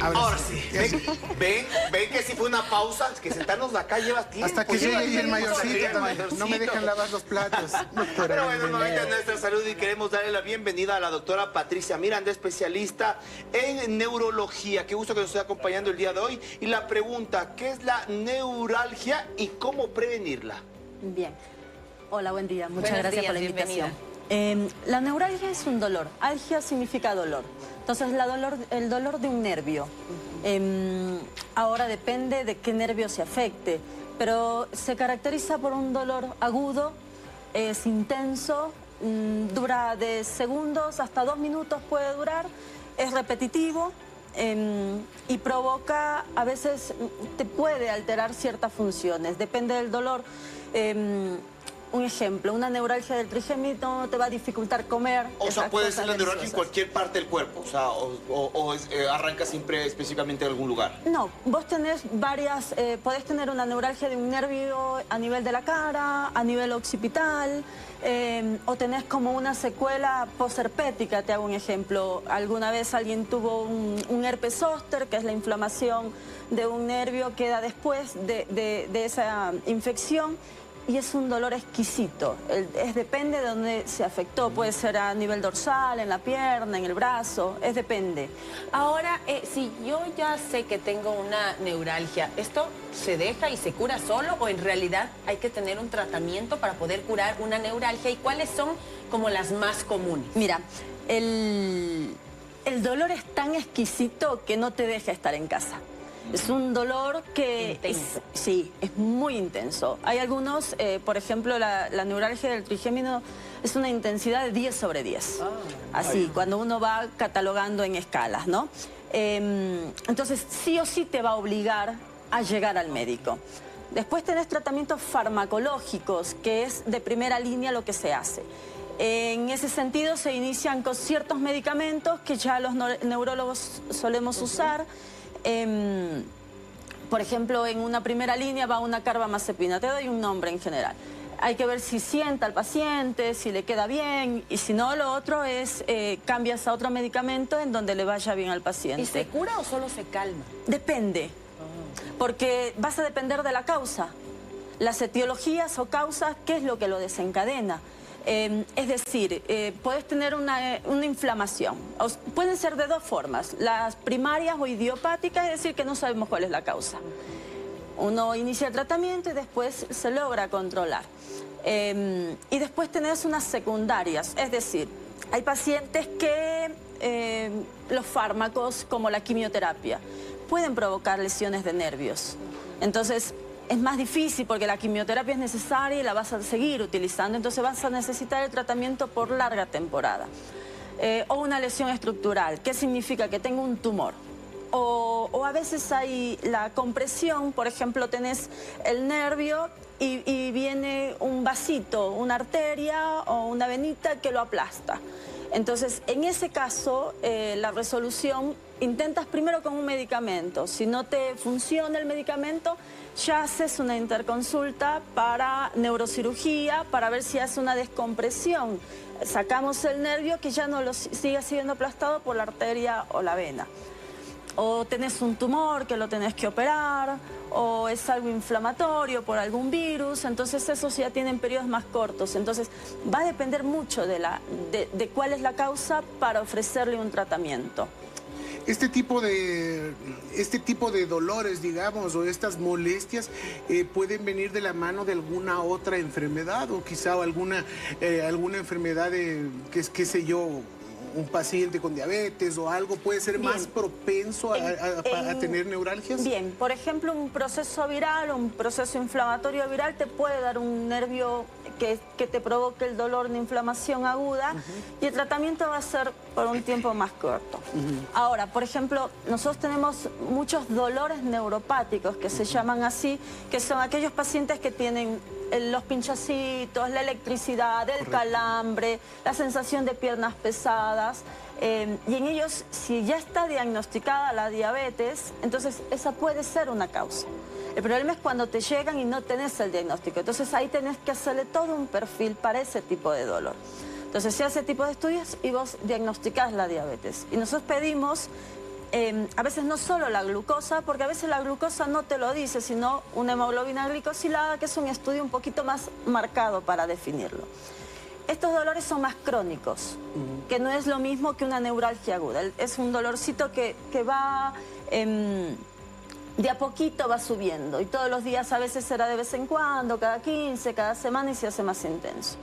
Ahora sí. Ven que si fue una pausa, que sentarnos acá lleva tiempo. Hasta que llegue ahí el mayorcito también. No me dejan lavar los platos. Pero bueno, nuevamente a nuestra salud y queremos darle la bienvenida a la doctora Patricia Miranda, especialista en neurología. Qué gusto que nos esté acompañando el día de hoy. Y la pregunta, ¿qué es la neuralgia y cómo prevenirla? Bien. Hola, buen día. Muchas Buenos gracias días, por la bienvenida. invitación. La neuralgia es un dolor. Algia significa dolor. Entonces, el dolor de un nervio. Ahora depende de qué nervio se afecte, pero se caracteriza por un dolor agudo, es intenso, dura de segundos hasta 2 minutos puede durar, es repetitivo y provoca, a veces te puede alterar ciertas funciones, depende del dolor. Un ejemplo, una neuralgia del trigémino te va a dificultar comer. O sea, puede ser la neuralgia en cualquier parte del cuerpo, o sea, arranca siempre específicamente en algún lugar. No, vos tenés varias, podés tener una neuralgia de un nervio a nivel de la cara, a nivel occipital, o tenés como una secuela posherpética, te hago un ejemplo. Alguna vez alguien tuvo un herpes zóster, que es la inflamación de un nervio que da después de esa infección. Y es un dolor exquisito, depende de dónde se afectó, puede ser a nivel dorsal, en la pierna, en el brazo, depende. Ahora, si yo ya sé que tengo una neuralgia, ¿esto se deja y se cura solo o en realidad hay que tener un tratamiento para poder curar una neuralgia? ¿Y cuáles son como las más comunes? Mira, el dolor es tan exquisito que no te deja estar en casa. Es un dolor que es muy intenso. Hay algunos, por ejemplo, la neuralgia del trigémino es una intensidad de 10 sobre 10. Así, cuando uno va catalogando en escalas, ¿no? Entonces, sí o sí te va a obligar a llegar al médico. Después tenés tratamientos farmacológicos, que es de primera línea lo que se hace. En ese sentido, se inician con ciertos medicamentos que ya los neurólogos solemos usar. Por ejemplo, en una primera línea va una carbamazepina, te doy un nombre en general. Hay que ver si sienta al paciente, si le queda bien, y si no, lo otro es cambias a otro medicamento en donde le vaya bien al paciente. ¿Y se cura o solo se calma? Depende, porque vas a depender de la causa. Las etiologías o causas, ¿qué es lo que lo desencadena? Es decir, puedes tener una inflamación. Pueden ser de dos formas, las primarias o idiopáticas, es decir, que no sabemos cuál es la causa. Uno inicia el tratamiento y después se logra controlar. Y después tenés unas secundarias, es decir, hay pacientes que los fármacos, como la quimioterapia, pueden provocar lesiones de nervios. Entonces, es más difícil porque la quimioterapia es necesaria y la vas a seguir utilizando, entonces vas a necesitar el tratamiento por larga temporada. O una lesión estructural, ¿qué significa? Que tengo un tumor. O a veces hay la compresión, por ejemplo, tenés el nervio y viene un vasito, una arteria o una venita que lo aplasta. Entonces, en ese caso, la resolución, intentas primero con un medicamento. Si no te funciona el medicamento, ya haces una interconsulta para neurocirugía, para ver si hace una descompresión. Sacamos el nervio que ya no lo siga siendo aplastado por la arteria o la vena. O tenés un tumor que lo tenés que operar, o es algo inflamatorio por algún virus, entonces esos ya tienen periodos más cortos. Entonces va a depender mucho de cuál es la causa para ofrecerle un tratamiento. Este tipo de dolores, digamos, o estas molestias pueden venir de la mano de alguna otra enfermedad o quizá alguna enfermedad qué sé yo, un paciente con diabetes o algo puede ser más propenso a tener neuralgias. Bien, por ejemplo, un proceso viral o un proceso inflamatorio viral te puede dar un nervio que te provoque el dolor de inflamación aguda y el tratamiento va a ser por un tiempo más corto. Ahora, por ejemplo, nosotros tenemos muchos dolores neuropáticos que se llaman así, que son aquellos pacientes que tienen los pinchacitos, la electricidad, el calambre, la sensación de piernas pesadas. Y en ellos, si ya está diagnosticada la diabetes, entonces esa puede ser una causa. El problema es cuando te llegan y no tenés el diagnóstico. Entonces ahí tenés que hacerle todo un perfil para ese tipo de dolor. Entonces se hace ese tipo de estudios y vos diagnosticás la diabetes. Y nosotros pedimos a veces no solo la glucosa, porque a veces la glucosa no te lo dice, sino una hemoglobina glicosilada, que es un estudio un poquito más marcado para definirlo. Estos dolores son más crónicos, que no es lo mismo que una neuralgia aguda. Es un dolorcito que va... de a poquito va subiendo y todos los días a veces será de vez en cuando, cada 15, cada semana y se hace más intenso.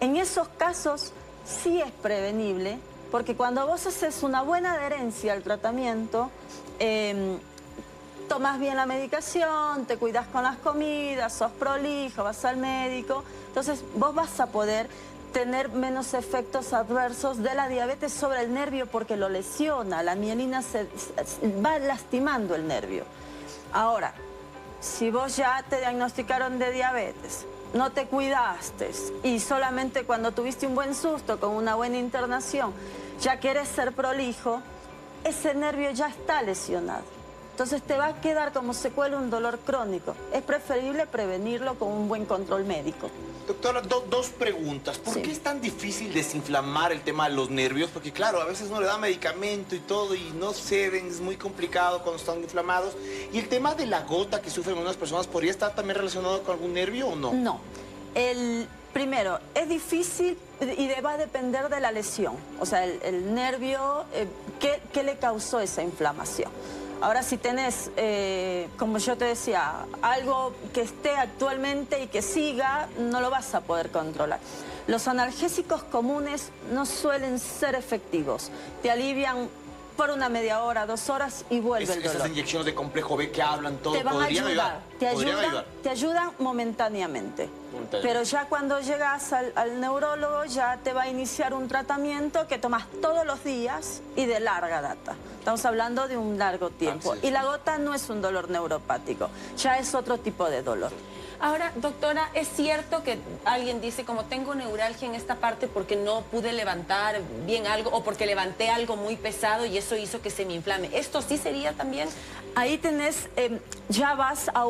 En esos casos sí es prevenible, porque cuando vos haces una buena adherencia al tratamiento, tomas bien la medicación, te cuidas con las comidas, sos prolijo, vas al médico, entonces vos vas a poder tener menos efectos adversos de la diabetes sobre el nervio porque lo lesiona, la mielina va lastimando el nervio. Ahora, si vos ya te diagnosticaron de diabetes, no te cuidaste y solamente cuando tuviste un buen susto con una buena internación ya querés ser prolijo, ese nervio ya está lesionado. Entonces te va a quedar como secuela un dolor crónico. Es preferible prevenirlo con un buen control médico. Doctora, dos preguntas. ¿Por qué es tan difícil desinflamar el tema de los nervios? Porque claro, a veces uno le da medicamento y todo y no ceden, es muy complicado cuando están inflamados. ¿Y el tema de la gota que sufren unas personas podría estar también relacionado con algún nervio o no? No. Primero, es difícil y va a depender de la lesión. O sea, el nervio, ¿qué le causó esa inflamación? Ahora, si tenés, como yo te decía, algo que esté actualmente y que siga, no lo vas a poder controlar. Los analgésicos comunes no suelen ser efectivos. Te alivian por una media hora, 2 horas y vuelve el dolor. Esas inyecciones de complejo B que hablan todo, te van a ayudar. Te ayudan momentáneamente. Pero ya cuando llegas al neurólogo ya te va a iniciar un tratamiento que tomas todos los días y de larga data. Estamos hablando de un largo tiempo. Y la gota no es un dolor neuropático, ya es otro tipo de dolor. Ahora, doctora, ¿es cierto que alguien dice como tengo neuralgia en esta parte porque no pude levantar bien algo o porque levanté algo muy pesado y eso hizo que se me inflame? ¿Esto sí sería también? Ahí tenés, ya vas a,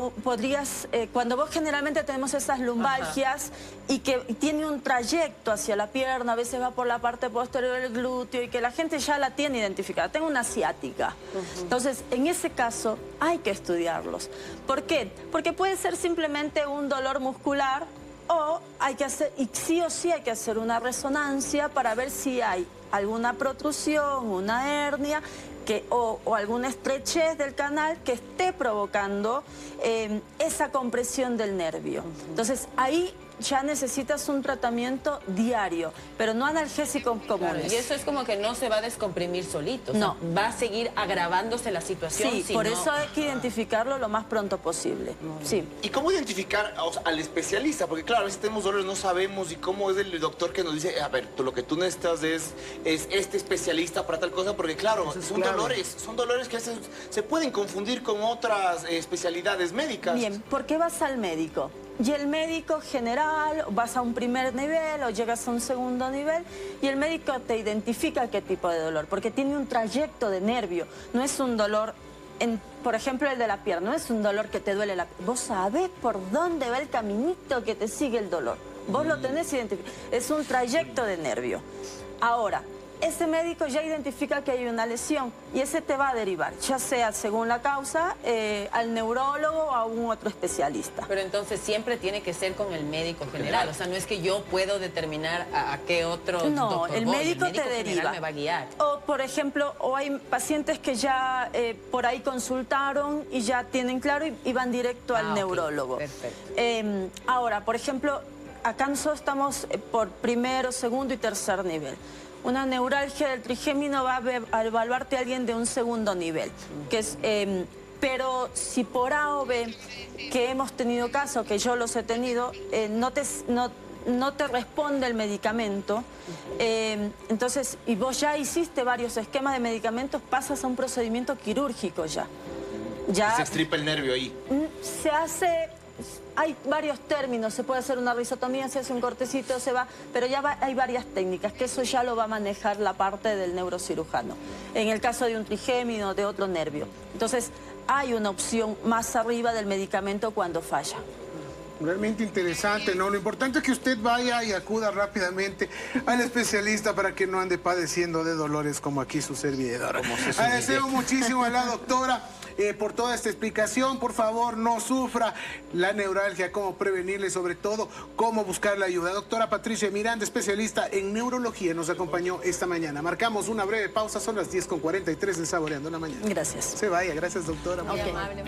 cuando vos generalmente tenemos esas lumbalgias y que tiene un trayecto hacia la pierna, a veces va por la parte posterior del glúteo y que la gente ya la tiene identificada. Tengo una ciática. Entonces, en ese caso hay que estudiarlos. ¿Por qué? Porque puede ser simplemente un dolor muscular o hay que hacer, y sí o sí hay que hacer una resonancia para ver si hay alguna protrusión, una hernia o alguna estrechez del canal que esté provocando esa compresión del nervio. Entonces ahí ya necesitas un tratamiento diario, pero no analgésicos comunes. Claro, y eso es como que no se va a descomprimir solito, no. O sea, va a seguir agravándose la situación. Sí, por eso hay que identificarlo lo más pronto posible. Sí. ¿Y cómo identificar al especialista? Porque claro, a veces tenemos dolores, no sabemos, y cómo es el doctor que nos dice, a ver, lo que tú necesitas es este especialista para tal cosa, porque claro, son dolores que a veces se pueden confundir con otras especialidades médicas. Bien, ¿por qué vas al médico? Y el médico general, vas a un primer nivel o llegas a un segundo nivel y el médico te identifica qué tipo de dolor, porque tiene un trayecto de nervio. No es un dolor, por ejemplo, el de la pierna, no es un dolor que te duele la pierna. Vos sabés por dónde va el caminito que te sigue el dolor. Vos lo tenés identificado. Es un trayecto de nervio. Ahora, ese médico ya identifica que hay una lesión y ese te va a derivar, ya sea según la causa, al neurólogo o a un otro especialista. Pero entonces siempre tiene que ser con el médico general, o sea, no es que yo puedo determinar a qué otro doctor el médico te deriva. Me va a guiar. O, por ejemplo, hay pacientes que ya por ahí consultaron y ya tienen claro y van directo al neurólogo. Perfecto. Ahora, por ejemplo, acá nosotros estamos por primero, segundo y tercer nivel. Una neuralgia del trigémino va a evaluarte a alguien de un segundo nivel, que es, pero si por A o B, que hemos tenido casos, que yo los he tenido, no te responde el medicamento, entonces, y vos ya hiciste varios esquemas de medicamentos, pasas a un procedimiento quirúrgico ya. Se extripa el nervio ahí. Se hace... Hay varios términos, se puede hacer una risotomía, se hace un cortecito, se va, pero ya hay varias técnicas, que eso ya lo va a manejar la parte del neurocirujano. En el caso de un trigémino, de otro nervio. Entonces, hay una opción más arriba del medicamento cuando falla. Realmente interesante, ¿no? Lo importante es que usted vaya y acuda rápidamente al especialista para que no ande padeciendo de dolores como aquí su servidor. Agradecemos muchísimo a la doctora por toda esta explicación. Por favor, no sufra la neuralgia, cómo prevenirla y sobre todo cómo buscar la ayuda. Doctora Patricia Miranda, especialista en neurología, nos acompañó esta mañana. Marcamos una breve pausa, son las 10:43 en Saboreando la Mañana. Gracias. Se vaya, gracias doctora. Muy amable.